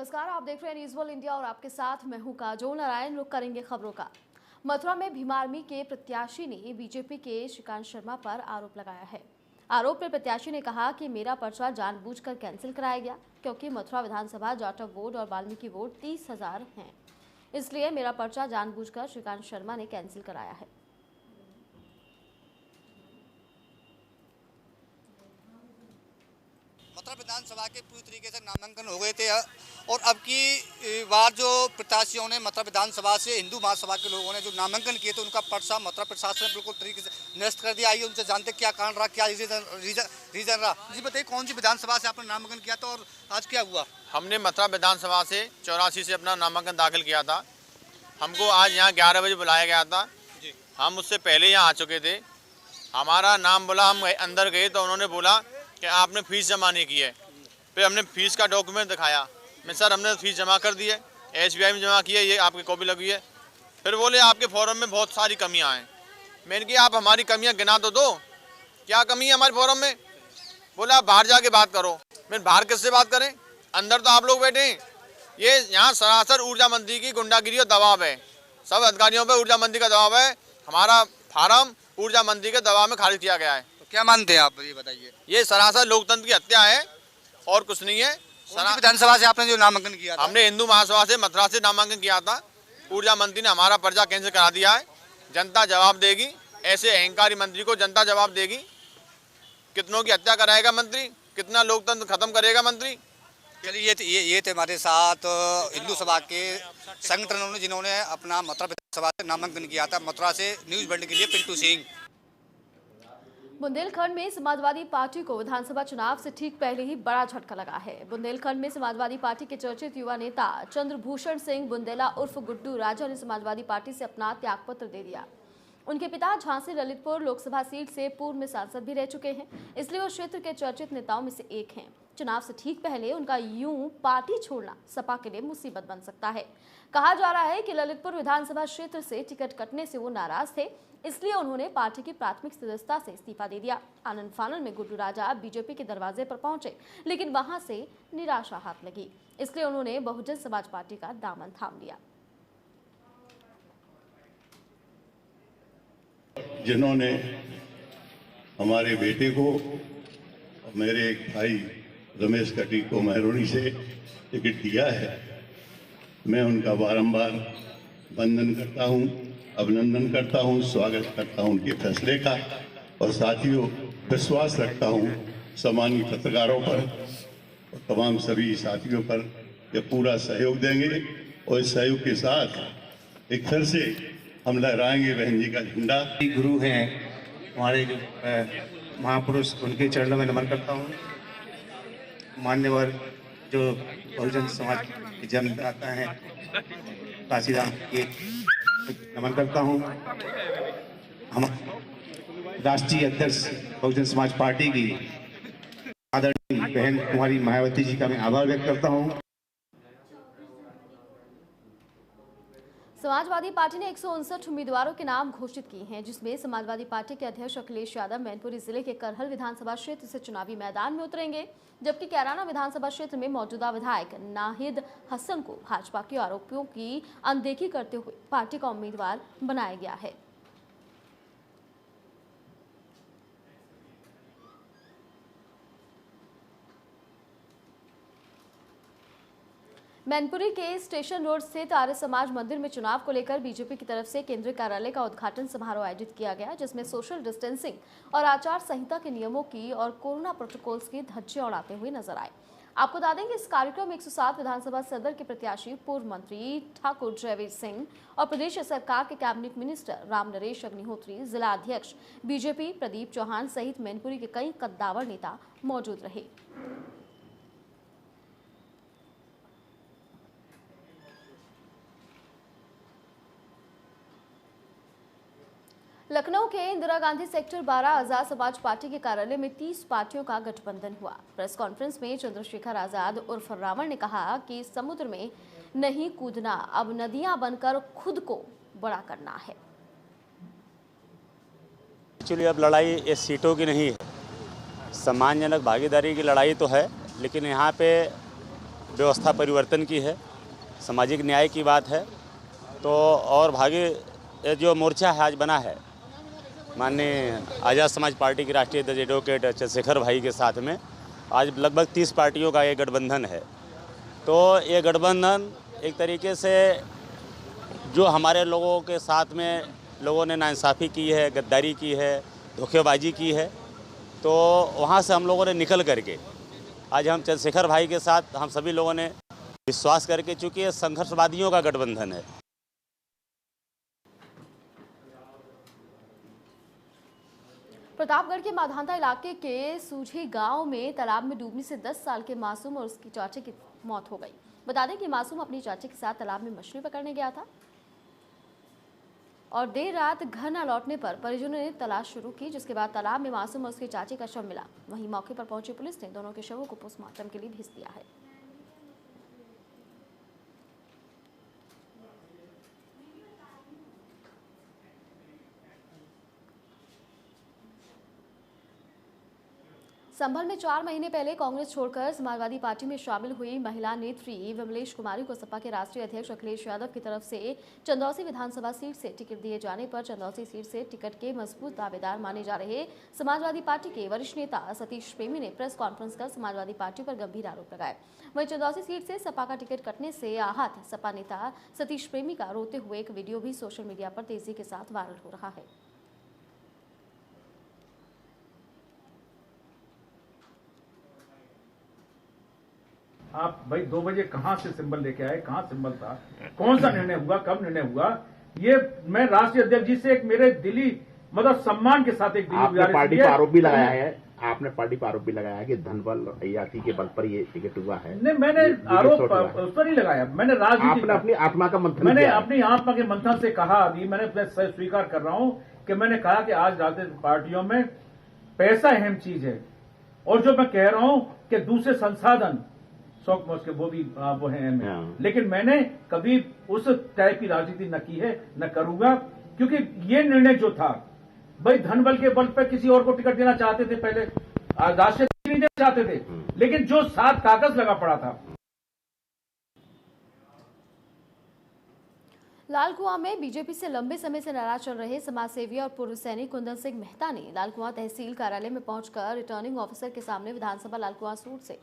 नमस्कार, आप देख रहे हैं न्यूज़ वर्ल्ड इंडिया और आपके साथ मैं हूं काजोल नारायण। रुक करेंगे खबरों का। मथुरा में भीम आर्मी के प्रत्याशी ने बीजेपी के श्रीकांत शर्मा पर आरोप लगाया है। आरोप में प्रत्याशी ने कहा कि मेरा पर्चा जानबूझकर कैंसिल कराया गया क्योंकि मथुरा विधानसभा जाटव वोट और वाल्मीकि वोट 30,000 हैं, इसलिए मेरा पर्चा जानबूझकर श्रीकांत शर्मा ने कैंसिल कराया है। मथुरा विधानसभा के पूरी तरीके से नामांकन हो गए थे और अब की बार जो प्रत्याशियों ने मथुरा विधानसभा से हिंदू महासभा के लोगों ने जो नामांकन किए थे उनका पर्चा मथुरा प्रशासन ने बिल्कुल तरीके से निरस्त कर दिया। आइए उनसे जानते क्या कारण रहा, क्या रीजन रहा। जी बताइए, कौन सी विधानसभा से आपने नामांकन किया था और आज क्या हुआ? हमने मथुरा विधानसभा से 84 से अपना नामांकन दाखिल किया था। हमको आज यहाँ 11 बजे बुलाया गया था। हम उससे पहले यहाँ आ चुके थे। हमारा नाम बोला, हम अंदर गए तो उन्होंने बोला कि आपने फीस जमा नहीं की है। फिर हमने फीस का डॉक्यूमेंट दिखाया। मैं सर हमने फीस जमा कर दी है, SBI में जमा की है, ये आपकी कॉपी लगी है। फिर बोले आपके फॉर्म में बहुत सारी कमियां हैं। मैंने कहा आप हमारी कमियां गिना तो दो, क्या कमी है हमारे फॉर्म में? बोला आप बाहर जाके बात करो। मैं बाहर किससे बात करें, अंदर तो आप लोग बैठे हैं। ये यहाँ सरासर ऊर्जा मंत्री की गुंडागिरी और दबाव है। सब अधिकारियों पर ऊर्जा मंत्री का दबाव है। हमारा फार्म ऊर्जा मंत्री के दबाव में खारिज किया गया है। क्या मानते हैं आप, ये बताइए? ये सरासर लोकतंत्र की हत्या है और कुछ नहीं है। विधानसभा से आपने जो नामांकन किया था? हमने हिंदू महासभा से मथुरा से नामांकन किया था। ऊर्जा मंत्री ने हमारा पर्चा कैंसिल करा दिया है। जनता जवाब देगी, ऐसे अहंकारी मंत्री को जनता जवाब देगी। कितनों की हत्या कराएगा मंत्री, कितना लोकतंत्र खत्म करेगा मंत्री। चलिए, ये थे हमारे साथ हिंदू सभा के संगठनों ने जिन्होंने अपना मथुरा विधानसभा से नामांकन किया था। मथुरा से न्यूज़ वर्ल्ड के लिए पिंटू सिंह। बुंदेलखंड में समाजवादी पार्टी को विधानसभा चुनाव से ठीक पहले ही बड़ा झटका लगा है। बुंदेलखंड में समाजवादी पार्टी के चर्चित युवा नेता चंद्रभूषण सिंह बुंदेला उर्फ गुड्डू राजा ने समाजवादी पार्टी से अपना त्यागपत्र दे दिया। उनके पिता झांसी ललितपुर लोकसभा सीट से पूर्व में सांसद भी रह चुके हैं, इसलिए वो क्षेत्र के चर्चित नेताओं में से एक हैं। चुनाव से ठीक पहले उनका यूं पार्टी छोड़ना सपा के लिए मुसीबत बन सकता है। कहा जा रहा है कि ललितपुर विधानसभा क्षेत्र से टिकट कटने से वो नाराज थे, इसलिए उन्होंने पार्टी की प्राथमिक सदस्यता से इस्तीफा दे दिया। आनंद फानन में गुड्डू राजा बीजेपी के दरवाजे पर पहुंचे, लेकिन वहां से निराशा हाथ लगी, इसलिए उन्होंने बहुजन समाज पार्टी का दामन थाम लिया। जिन्होंने हमारे बेटे को, मेरे एक भाई रमेश कटी को महरोनी से टिकट दिया है, मैं उनका बारंबार वंदन करता हूं, अभिनंदन करता हूं, स्वागत करता हूं उनके फैसले का। और साथियों, विश्वास रखता हूं सम्मानित पत्रकारों पर और तमाम सभी साथियों पर ये पूरा सहयोग देंगे और इस सहयोग के साथ एक फिर से हम लहराएंगे बहन जी का झंडा। गुरु हैं हमारे जो महापुरुष, उनके चरणों में नमन करता हूँ। मान्यवर जो बहुजन समाज के जन्मदाता हैं काशीराम के नमन करता हूँ। हम राष्ट्रीय अध्यक्ष बहुजन समाज पार्टी की आदरणीय बहन कुमारी मायावती जी का मैं आभार व्यक्त करता हूँ। समाजवादी पार्टी ने 159 उम्मीदवारों के नाम घोषित किए हैं, जिसमें समाजवादी पार्टी के अध्यक्ष अखिलेश यादव मैनपुरी जिले के करहल विधानसभा क्षेत्र से चुनावी मैदान में उतरेंगे, जबकि कैराना विधानसभा क्षेत्र में मौजूदा विधायक नाहिद हसन को भाजपा के आरोपों की अनदेखी करते हुए पार्टी का उम्मीदवार बनाया गया है। मैनपुरी के स्टेशन रोड स्थित आर्य समाज मंदिर में चुनाव को लेकर बीजेपी की तरफ से केंद्रीय कार्यालय का उद्घाटन समारोह आयोजित किया गया, जिसमें सोशल डिस्टेंसिंग और आचार संहिता के नियमों की और कोरोना प्रोटोकॉल्स की धज्जियां उड़ाते हुए नजर आए। आपको बता दें कि इस कार्यक्रम में 107 विधानसभा सदर के प्रत्याशी पूर्व मंत्री ठाकुर जयवीर सिंह और प्रदेश सरकार के कैबिनेट मिनिस्टर राम नरेश अग्निहोत्री, जिला अध्यक्ष बीजेपी प्रदीप चौहान सहित मैनपुरी के कई कद्दावर नेता मौजूद रहे। लखनऊ के इंदिरा गांधी सेक्टर 12 आजाद समाज पार्टी के कार्यालय में 30 पार्टियों का गठबंधन हुआ। प्रेस कॉन्फ्रेंस में चंद्रशेखर आजाद उर्फ रावण ने कहा कि समुद्र में नहीं कूदना, अब नदियां बनकर खुद को बड़ा करना है। एक्चुअली अब लड़ाई इस सीटों की नहीं है, सम्मानजनक भागीदारी की लड़ाई तो है, लेकिन यहाँ पे व्यवस्था परिवर्तन की है, सामाजिक न्याय की बात है। तो और भागे ये जो मोर्चा है आज बना है माननीय आज़ाद समाज पार्टी के राष्ट्रीय अध्यक्ष एडवोकेट चंद्रशेखर भाई के साथ में, आज लगभग 30 पार्टियों का ये गठबंधन है। तो ये गठबंधन एक तरीके से जो हमारे लोगों के साथ में लोगों ने नाइंसाफ़ी की है, गद्दारी की है, धोखेबाजी की है, तो वहाँ से हम लोगों ने निकल करके आज हम चंद्रशेखर भाई के साथ हम सभी लोगों ने विश्वास करके, चूँकि ये संघर्षवादियों का गठबंधन है। प्रतापगढ़ के माधांता इलाके के सूझी गांव में तालाब में डूबने से 10 साल के मासूम और उसकी चाची की मौत हो गई। बता दें कि मासूम अपनी चाची के साथ तालाब में मछली पकड़ने गया था और देर रात घर न लौटने पर परिजनों ने तलाश शुरू की, जिसके बाद तालाब में मासूम और उसकी चाची का शव मिला। वहीं मौके पर पहुंची पुलिस ने दोनों के शवों को पोस्टमार्टम के लिए भेज दिया है। संभल में 4 महीने पहले कांग्रेस छोड़कर समाजवादी पार्टी में शामिल हुई महिला नेत्री विमलेश कुमारी को सपा के राष्ट्रीय अध्यक्ष अखिलेश यादव की तरफ से चंदौसी विधानसभा सीट से टिकट दिए जाने पर चंदौसी सीट से टिकट के मजबूत दावेदार माने जा रहे समाजवादी पार्टी के वरिष्ठ नेता सतीश प्रेमी ने प्रेस कॉन्फ्रेंस कर समाजवादी पार्टी पर गंभीर आरोप लगाए। वहीं चंदौसी सीट से सपा का टिकट कटने से आहत सपा नेता सतीश प्रेमी का रोते हुए एक वीडियो भी सोशल मीडिया पर तेजी के साथ वायरल हो रहा है। आप भाई 2 बजे कहां से सिंबल लेके आए, कहां सिंबल था, कौन सा निर्णय हुआ, कब निर्णय हुआ, ये मैं राष्ट्रीय अध्यक्ष जी से एक मेरे दिली मतलब सम्मान के साथ एक दिली आपने पार्टी पर आरोप भी लगाया है, आपने पार्टी पर आरोप भी लगाया है कि धनबल अय्यासी के बल पर ये टिकट हुआ है। नहीं, मैंने आरोप उस पर नहीं लगाया, मैंने राजनीति, आपने अपनी आत्मा का मंथन, मैंने अपनी आत्मा के मंथन से कहा, अभी मैंने स्वीकार कर रहा हूं कि मैंने कहा कि आज राजनीतिक पार्टियों में पैसा अहम चीज है, और जो मैं कह रहा हूं कि दूसरे संसाधन शौक मौज के वो भी वो हैं, लेकिन मैंने कभी उस टाइप की राजनीति न की है, न करूंगा, क्योंकि ये निर्णय जो था भाई धनबल के बल पर किसी और को टिकट देना चाहते थे, पहले राष्ट्रीय नहीं देना चाहते थे, लेकिन जो 7 कागज लगा पड़ा था। लालकुआं में बीजेपी से लंबे समय से नाराज चल रहे समाजसेवी और पूर्व सैनिक कुंदन सिंह मेहता ने लालकुआं तहसील कार्यालय में पहुंचकर रिटर्निंग ऑफिसर के सामने विधानसभा लालकुआं सूट से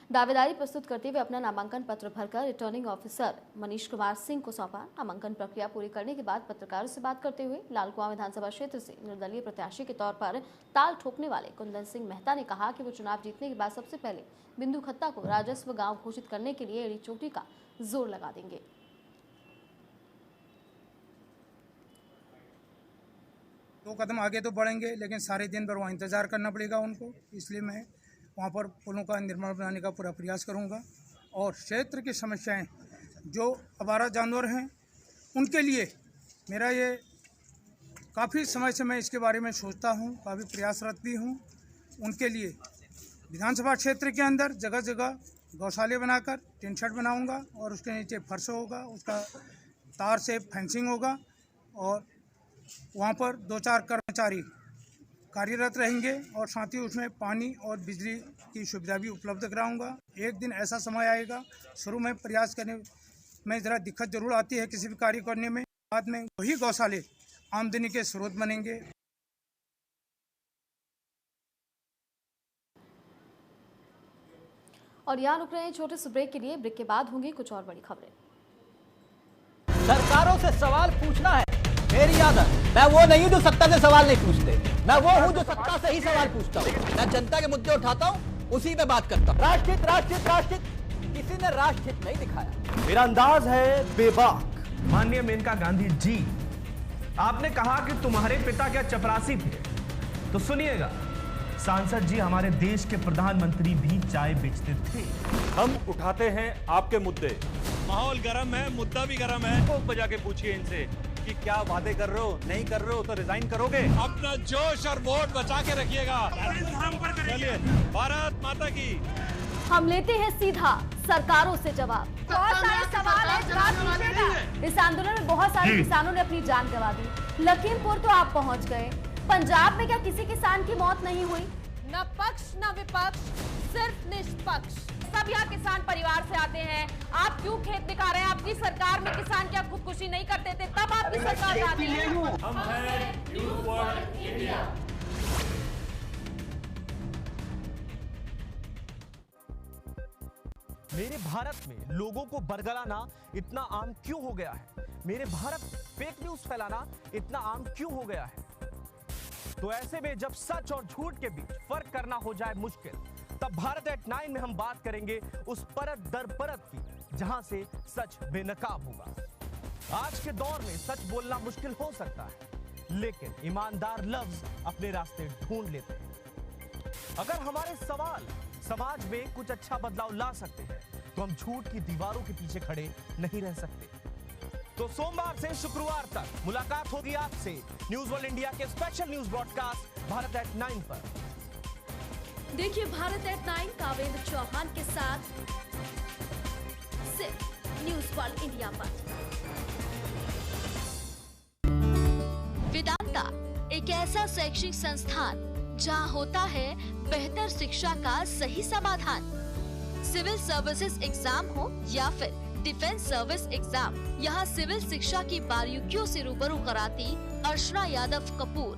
दावेदारी प्रस्तुत करते हुए अपना नामांकन पत्र भरकर रिटर्निंग ऑफिसर मनीष कुमार सिंह को सौंपा। नामांकन प्रक्रिया पूरी करने के बाद पत्रकारों से बात करते हुए लालकुआं विधानसभा क्षेत्र से निर्दलीय प्रत्याशी के तौर पर ताल ठोकने वाले कुंदन सिंह मेहता ने कहा कि वो चुनाव जीतने के बाद सबसे पहले बिंदु खत्ता को राजस्व गांव घोषित करने के लिए एड़ी चोटी का जोर लगा देंगे। 2 कदम आगे तो बढ़ेंगे, लेकिन सारे दिन भर वहाँ इंतजार करना पड़ेगा उनको, इसलिए मैं वहाँ पर पुलों का निर्माण बनाने का पूरा प्रयास करूँगा। और क्षेत्र की समस्याएं जो आवारा जानवर हैं उनके लिए मेरा ये काफ़ी समय से मैं इसके बारे में सोचता हूँ, काफ़ी प्रयासरत भी हूँ। उनके लिए विधानसभा क्षेत्र के अंदर जगह जगह गौशाले बनाकर टिन शेड बनाऊँगा और उसके नीचे फर्श होगा, उसका तार से फेंसिंग होगा और वहाँ पर 2-4 कर्मचारी कार्यरत रहेंगे और साथ ही उसमें पानी और बिजली की सुविधा भी उपलब्ध कराऊंगा। एक दिन ऐसा समय आएगा, शुरू में प्रयास करने में ज़रा दिक्कत जरूर आती है किसी भी कार्य करने में, बाद में वही गौशाले आमदनी के स्रोत बनेंगे। और यहाँ रुक रहे हैं छोटे से ब्रेक के लिए। ब्रेक के बाद होंगी कुछ और बड़ी खबरें। सरकारों से सवाल पूछना है मेरी आदत। मैं वो नहीं हूं जो सत्ता से सवाल नहीं पूछते, मैं वो हूं जो सत्ता से ही सवाल पूछता हूं। मैं जनता के मुद्दे उठाता हूं, उसी पे बात करता हूं। राष्ट्रहित राष्ट्रहित राष्ट्रहित, किसी ने राष्ट्रहित नहीं दिखाया। मेरा अंदाज है बेबाक। माननीय मेनका गांधी जी, आपने कहा कि तुम्हारे पिता क्या चपरासी थे, तो सुनिएगा, सांसद जी हमारे देश के प्रधानमंत्री भी चाय बेचते थे। हम उठाते हैं आपके मुद्दे। माहौल गर्म है, मुद्दा भी गर्म है। को बजा के पूछिए इनसे कि क्या वादे कर रहे हो, नहीं कर रहे हो तो रिजाइन करोगे। अपना जोश और वोट बचा के रखिएगा। चलिए, भारत माता की। हम लेते हैं सीधा सरकारों से जवाब। बहुत सारे सवाल है, जवाब दीजिएगा। इस आंदोलन में बहुत सारे किसानों ने अपनी जान गंवा दी। लखीमपुर तो आप पहुंच गए, पंजाब में क्या किसी किसान की मौत नहीं हुई? न पक्ष न विपक्ष, सिर्फ निष्पक्ष। सब यहाँ किसान परिवार से आते हैं। आप क्यों खेत दिखा रहे हैं? आपकी सरकार में किसान क्या खुदकुशी नहीं करते थे? तब आपकी सरकार आती है। हम हैं न्यूज़ वर्ल्ड इंडिया। मेरे भारत में लोगों को बरगलाना इतना आम क्यों हो गया है? मेरे भारत में फेक न्यूज फैलाना इतना आम क्यों हो गया है? तो ऐसे में जब सच और झूठ के बीच फर्क करना हो जाए मुश्किल, तब भारत एट 9 में हम बात करेंगे उस परत दर परत की जहां से सच बेनकाब होगा। आज के दौर में सच बोलना मुश्किल हो सकता है, लेकिन ईमानदार लफ्ज अपने रास्ते ढूंढ लेते हैं। अगर हमारे सवाल समाज में कुछ अच्छा बदलाव ला सकते हैं, तो हम झूठ की दीवारों के पीछे खड़े नहीं रह सकते। तो सोमवार से शुक्रवार तक मुलाकात होगी आपसे न्यूज़ वर्ल्ड इंडिया के special news broadcast Bharat at 9 पर। देखिए भारत एट 9 कावेंद्र चौहान के साथ सिर्फ न्यूज़ वर्ल्ड इंडिया पर। वेदांता एक ऐसा शैक्षिक संस्थान जहां होता है बेहतर शिक्षा का सही समाधान। सिविल सर्विसेज एग्जाम हो या फिर डिफेंस सर्विस एग्जाम, यहाँ सिविल शिक्षा की बारीकियों से रूबरू कराती अर्चना यादव कपूर।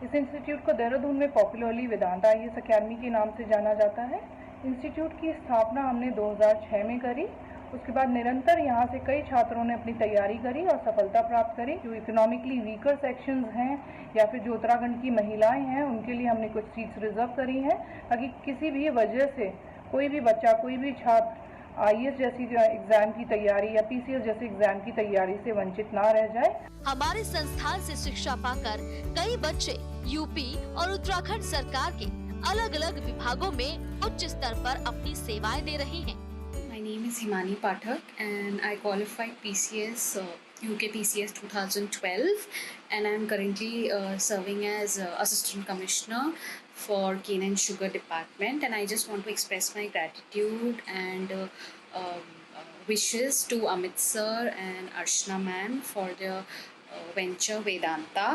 इस इंस्टीट्यूट को देहरादून में पॉपुलरली वेदांता IAS अकेडमी के नाम से जाना जाता है। इंस्टीट्यूट की स्थापना हमने 2006 में करी। उसके बाद निरंतर यहाँ से कई छात्रों ने अपनी तैयारी करी और सफलता प्राप्त करी। जो इकोनॉमिकली वीकर सेक्शंस हैं या फिर जो उत्तराखंड की महिलाएं हैं, उनके लिए हमने कुछ सीट्स रिजर्व करी हैं, ताकि किसी भी वजह से कोई भी बच्चा, कोई भी छात्र IAS जैसी एग्जाम की तैयारी या PCS जैसे एग्जाम की तैयारी से वंचित ना रह जाए। हमारे संस्थान से शिक्षा पाकर कई बच्चे यूपी और उत्तराखंड सरकार के अलग अलग विभागों में उच्च स्तर पर अपनी सेवाएं दे रहे हैं। My name is Himani Pathak and I qualified PCS, UK PCS 2012, and I am currently serving as Assistant Commissioner for Cane and Sugar Department, and I just want to express my gratitude and wishes to Amit sir and Archana ma'am for their venture Vedanta.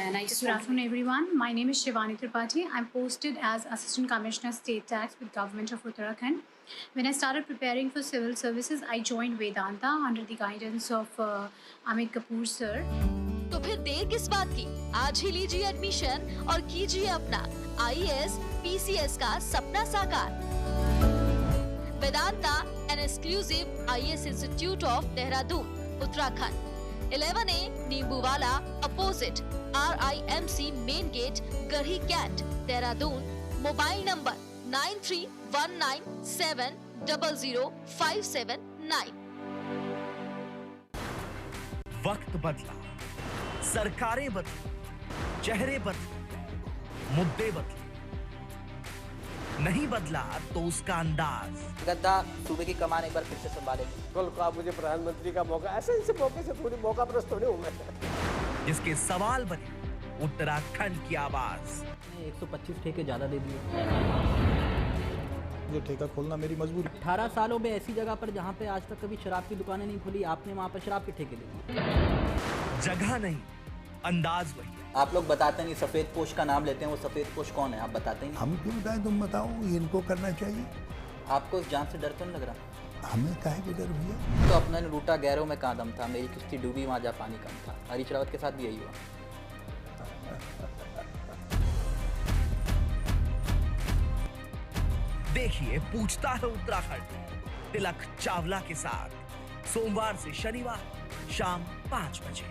And I just Good afternoon everyone, my name is Shivani Tripathi. I'm posted as Assistant Commissioner State Tax with Government of Uttarakhand. When I started preparing for civil services, I joined Vedanta under the guidance of Amit Kapoor sir. तो फिर देर किस बात की? आज ही लीजिए admission और कीजिए अपना IAS PCS का सपना साकार। Vedanta an exclusive IAS institute of Dehradun, Uttarakhand. 11A Nimbuwala opposite RIMC main gate, Garhi cantt, Dehradun. Mobile number 9319700579। वक्त बदला, सरकारें बदली, चेहरे बदले, मुद्दे बदले, नहीं बदला तो उसका अंदाज। गद्दा सूबे की कमान एक बार फिर से संभालेंगे। कल को आप मुझे प्रधानमंत्री का मौका, ऐसे मौके से थोड़ी मौका प्रस्त थोड़ी हूँ मैं। जिसके सवाल बने उत्तराखंड की आवाज। 125 ठेके ज्यादा दे दिए। जो ठेका खोलना मेरी मजबूरी। 18 सालों में ऐसी जगह पर जहाँ पे आज तक कभी शराब की दुकानें नहीं खुली, आपने वहाँ पर शराब के ठेके दे दिए। जगह नहीं, अंदाज वही। आप लोग बताते नहीं, सफेद पोश का नाम लेते हैं, वो सफेद पोश कौन है आप बताते नहीं। हम क्यों बताएं, तुम बताओ, इनको करना चाहिए। आपको इस जान से डर तो नहीं लग रहा? हमें काहे के डर भैया? तो अपना ने लूटा गैरों में कहाँ दम था, मेरी किश्ती डूबी वहाँ जा पानी कम था। हरीश रावत के साथ भी यही हुआ। देखिए पूछता है उत्तराखंड तिलक चावला के साथ सोमवार से शनिवार शाम 5 बजे।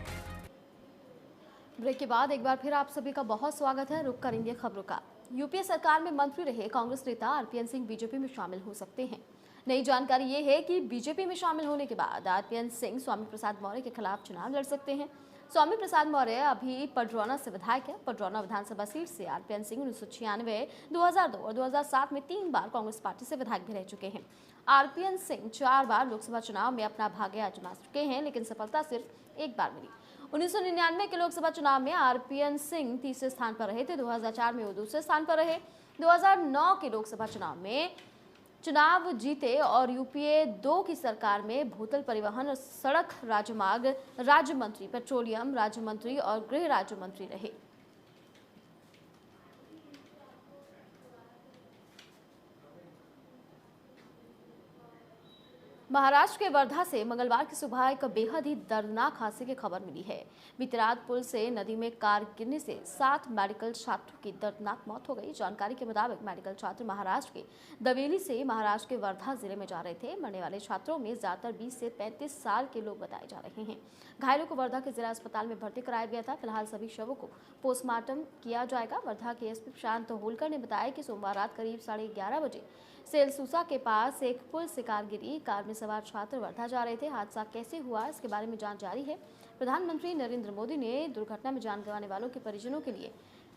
ब्रेक के बाद एक बार फिर आप सभी का बहुत स्वागत है। रुक करेंगे खबरों का। यूपीए सरकार में मंत्री रहे कांग्रेस नेता RPN सिंह बीजेपी में शामिल हो सकते हैं। नई जानकारी ये है कि बीजेपी में शामिल होने के बाद RPN सिंह स्वामी प्रसाद मौर्य के खिलाफ चुनाव लड़ सकते हैं। स्वामी प्रसाद मौर्य अभी पडरौना से विधायक है। पडरौना विधानसभा सीट से RPN सिंह 1996, 2002 और 2007 में 3 बार कांग्रेस पार्टी से विधायक भी रह चुके हैं। RPN सिंह 4 बार लोकसभा चुनाव में अपना भाग्य आजमा चुके हैं, लेकिन सफलता सिर्फ एक बार मिली। 1999 के लोकसभा चुनाव में RPN सिंह तीसरे स्थान पर रहे थे। 2004 में वो दूसरे स्थान पर रहे। 2009 के लोकसभा चुनाव में चुनाव जीते और यूपीए 2 की सरकार में भूतल परिवहन और सड़क राजमार्ग राज्य मंत्री, पेट्रोलियम राज्य मंत्री और गृह राज्य मंत्री रहे। महाराष्ट्र के वर्धा से मंगलवार की सुबह एक बेहद ही दर्दनाक हादसे की खबर मिली है। बीती रात पुल से नदी में कार गिरने से 7 मेडिकल छात्रों की दर्दनाक मौत हो गई। जानकारी के मुताबिक मेडिकल छात्र महाराष्ट्र के दवेली से महाराष्ट्र के वर्धा जिले में जा रहे थे। मरने वाले छात्रों में ज्यादातर 20 से 35 साल के लोग बताए जा रहे हैं। घायलों को वर्धा के जिला अस्पताल में भर्ती कराया गया था। फिलहाल सभी शवों को पोस्टमार्टम किया जाएगा। वर्धा के एसपी प्रशांत होलकर ने बताया कि सोमवार रात करीब 11:30 बजे सेलसूसा के पास एक पुल से कार गिरी। कार में सवार छात्र वर्धा जा रहे थे। हादसा कैसे हुआ, इसके बारे में जांच जारी है। प्रधानमंत्री नरेंद्र मोदी ने दुर्घटना में जान गंवाने वालों के परिजनों के लिए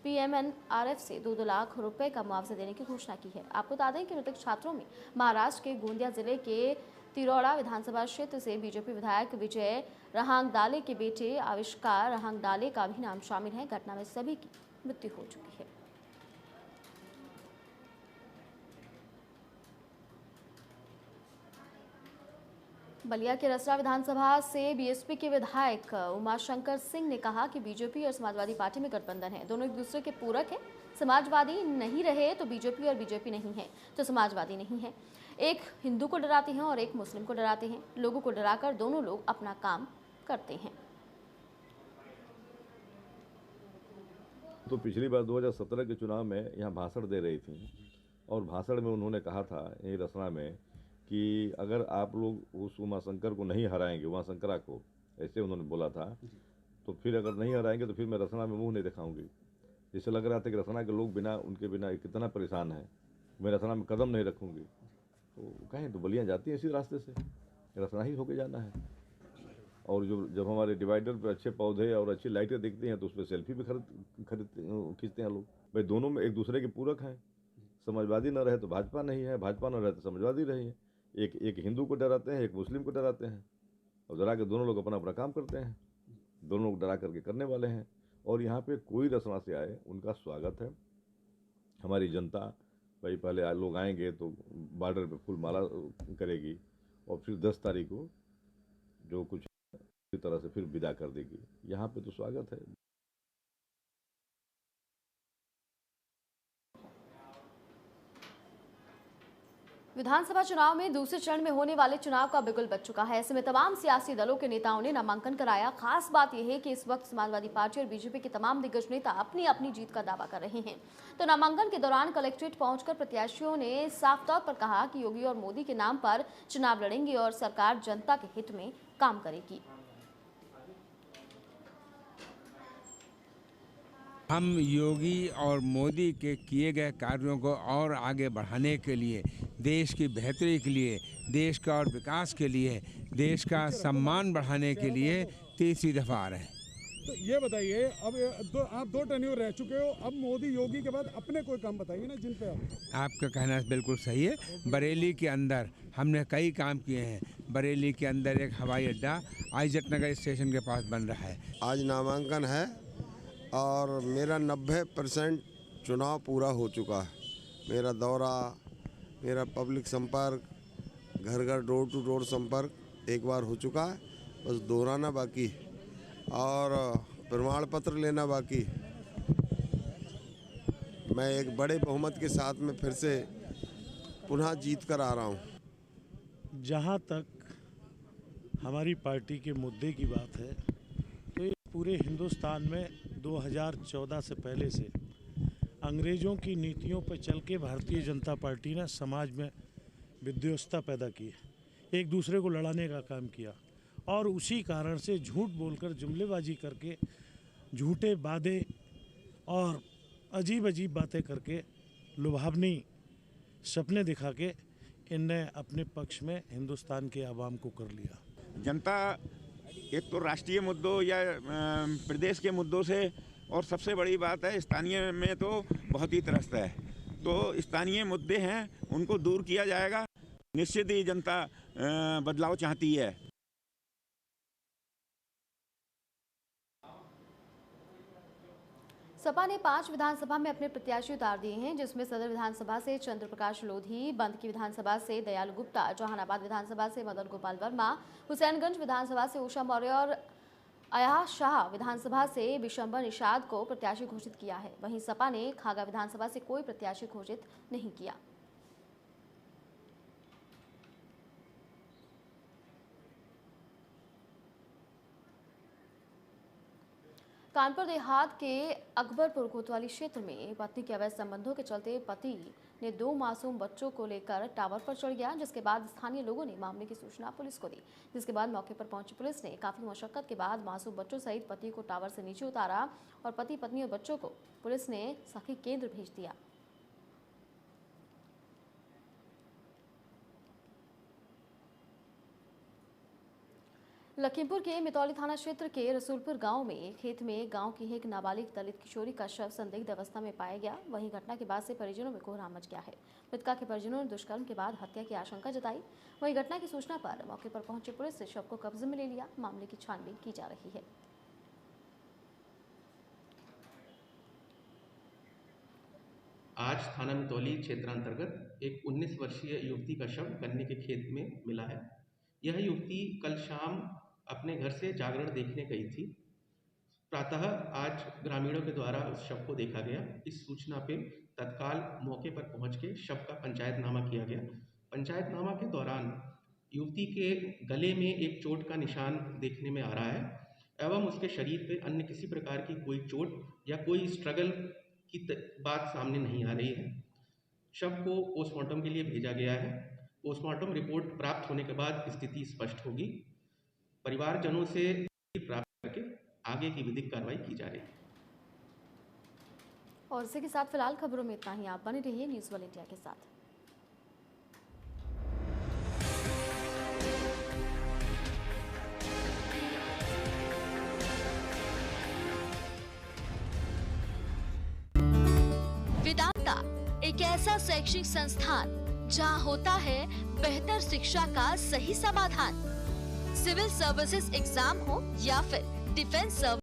PMNRF से 2 लाख रुपए का मुआवजा देने की घोषणा की है। आपको बता दें कि मृतक छात्रों में महाराष्ट्र के गोंदिया जिले के तिरौड़ा विधानसभा क्षेत्र से बीजेपी विधायक विजय रहांगदाले के बेटे आविष्कार रहांगदाले का भी नाम शामिल है। घटना में सभी की मृत्यु हो चुकी है। बलिया के रसरा विधानसभा से बीएसपी के विधायक उमाशंकर सिंह ने कहा कि बीजेपी और समाजवादी पार्टी में गठबंधन है, दोनों एक दूसरे के पूरक है। समाजवादी नहीं रहे तो बीजेपी और बीजेपी नहीं है तो समाजवादी नहीं है। एक हिंदू को डराते हैं और एक मुस्लिम को डराते हैं। लोगों को डराकर दोनों लोग अपना काम करते हैं। तो पिछली बार 2017 के चुनाव में यहाँ भाषण दे रही थी और भाषण में उन्होंने कहा था यही रसना में कि अगर आप लोग उस उमाशंकर को नहीं हराएंगे, उमाशंकरा को, ऐसे उन्होंने बोला था, तो फिर अगर नहीं हराएंगे तो फिर मैं रसना में मुंह नहीं दिखाऊंगी। जैसे लग रहा था कि रसना के लोग उनके बिना कितना परेशान है, मैं रसना में कदम नहीं रखूंगी। तो कहें तो बलियाँ जाती हैं इसी रास्ते से, रसना ही होके जाना है। और जब हमारे डिवाइडर पे अच्छे पौधे और अच्छी लाइटें दिखती हैं तो उस पर सेल्फी भी खींचते हैं लोग। भाई दोनों में एक दूसरे के पूरक हैं। समाजवादी न रहे तो भाजपा नहीं है, भाजपा न रहे तो समाजवादी रही है। एक हिंदू को डराते हैं, एक मुस्लिम को डराते हैं, और डरा के दोनों लोग अपना अपना काम करते हैं। दोनों लोग डरा करके करने वाले हैं। और यहाँ पे कोई रसना से आए उनका स्वागत है। हमारी जनता भाई पहले लोग आएंगे तो बॉर्डर पे फूल माला करेगी और फिर 10 तारीख को जो कुछ इस तरह से फिर विदा कर देगी। यहाँ पे तो स्वागत है। विधानसभा चुनाव में दूसरे चरण में होने वाले चुनाव का बिगुल बज चुका है। ऐसे में तमाम सियासी दलों के नेताओं ने नामांकन कराया। खास बात यह है कि इस वक्त समाजवादी पार्टी और बीजेपी के तमाम दिग्गज नेता अपनी अपनी जीत का दावा कर रहे हैं। तो नामांकन के दौरान कलेक्ट्रेट पहुंचकर प्रत्याशियों ने साफ तौर पर कहा कि योगी और मोदी के नाम पर चुनाव लड़ेंगे और सरकार जनता के हित में काम करेगी। हम योगी और मोदी के किए गए कार्यों को और आगे बढ़ाने के लिए, देश की बेहतरी के लिए, देश का और विकास के लिए, देश का सम्मान बढ़ाने के लिए तीसरी दफा आ रहे हैं। तो ये बताइए, अब आप 2 टर्न्योर रह चुके हो, अब मोदी योगी के बाद अपने कोई काम बताइए ना जिन पे आपका कहना बिल्कुल सही है। बरेली के अंदर हमने कई काम किए हैं। बरेली के अंदर एक हवाई अड्डा आइजत नगर स्टेशन के पास बन रहा है। आज नामांकन है और मेरा 90% चुनाव पूरा हो चुका है। मेरा दौरा, मेरा पब्लिक संपर्क, घर घर डोर टू डोर संपर्क एक बार हो चुका है। बस दोहराना बाकी और प्रमाण पत्र लेना बाकी। मैं एक बड़े बहुमत के साथ में फिर से पुनः जीत कर आ रहा हूँ। जहाँ तक हमारी पार्टी के मुद्दे की बात है तो ये पूरे हिंदुस्तान में 2014 से पहले से अंग्रेज़ों की नीतियों पर चल के भारतीय जनता पार्टी ने समाज में विद्वेषता पैदा की, एक दूसरे को लड़ाने का काम किया और उसी कारण से झूठ बोलकर, जुमलेबाजी करके, झूठे वादे और अजीब अजीब बातें करके, लुभावनी सपने दिखा के इनने अपने पक्ष में हिंदुस्तान के आवाम को कर लिया। जनता एक तो राष्ट्रीय मुद्दों या प्रदेश के मुद्दों से, और सबसे बड़ी बात है स्थानीय में तो बहुत ही त्रस्त है। तो स्थानीय मुद्दे हैं उनको दूर किया जाएगा। निश्चित ही जनता बदलाव चाहती है। सपा ने 5 विधानसभा में अपने प्रत्याशी उतार दिए हैं, जिसमें सदर विधानसभा से चंद्र प्रकाश लोधी, बंदकी विधानसभा से दयाल गुप्ता, जहानाबाद विधानसभा से मदन गोपाल वर्मा, हुसैनगंज विधानसभा से उषा मौर्य और अयाह शाह विधानसभा से बिशंबर निषाद को प्रत्याशी घोषित किया है। वहीं सपा ने खागा विधानसभा से कोई प्रत्याशी घोषित नहीं किया। कानपुर देहात के अकबरपुर कोतवाली क्षेत्र में पत्नी के अवैध संबंधों के चलते पति ने 2 मासूम बच्चों को लेकर टावर पर चढ़ गया, जिसके बाद स्थानीय लोगों ने मामले की सूचना पुलिस को दी, जिसके बाद मौके पर पहुंची पुलिस ने काफी मशक्कत के बाद मासूम बच्चों सहित पति को टावर से नीचे उतारा और पति पत्नी और बच्चों को पुलिस ने सखी केंद्र भेज दिया। लखीमपुर के मितौली थाना क्षेत्र के रसूलपुर गांव में खेत में गांव की एक नाबालिग दलित किशोरी का शव संदिग्ध अवस्था में पाया गया। वहीं घटना के बाद से परिजनों में कोहराम मच गया है। मृतका के परिजनों ने दुष्कर्म के बाद हत्या की आशंका जताई। वहीं घटना की सूचना पर मौके पर पहुंची पुलिस ने शव को कब्जे में ले लिया। मामले की छानबीन की जा रही है। आज थाना मितौली क्षेत्रांतर्गत एक 19 वर्षीय युवती का शव गन्ने के खेत में मिला है। यह युवती कल शाम अपने घर से जागरण देखने गई थी। प्रातः आज ग्रामीणों के द्वारा उस शव को देखा गया। इस सूचना पे तत्काल मौके पर पहुंच के शव का पंचायतनामा किया गया। पंचायतनामा के दौरान युवती के गले में एक चोट का निशान देखने में आ रहा है एवं उसके शरीर पे अन्य किसी प्रकार की कोई चोट या कोई स्ट्रगल की बात सामने नहीं आ रही है। शव को पोस्टमार्टम के लिए भेजा गया है। पोस्टमार्टम रिपोर्ट प्राप्त होने के बाद स्थिति स्पष्ट होगी। परिवारजनों से प्राप्त करके आगे की विधिक कार्रवाई की जा रही है। और इसी के साथ फिलहाल खबरों में इतना ही। आप बने रहिए न्यूज़ वर्ल्ड इंडिया के साथ। वेदांता एक ऐसा शैक्षिक संस्थान जहां होता है बेहतर शिक्षा का सही समाधान। सिविल सर्विसेज एग्जाम हो या फिर डिफेंस सर्विस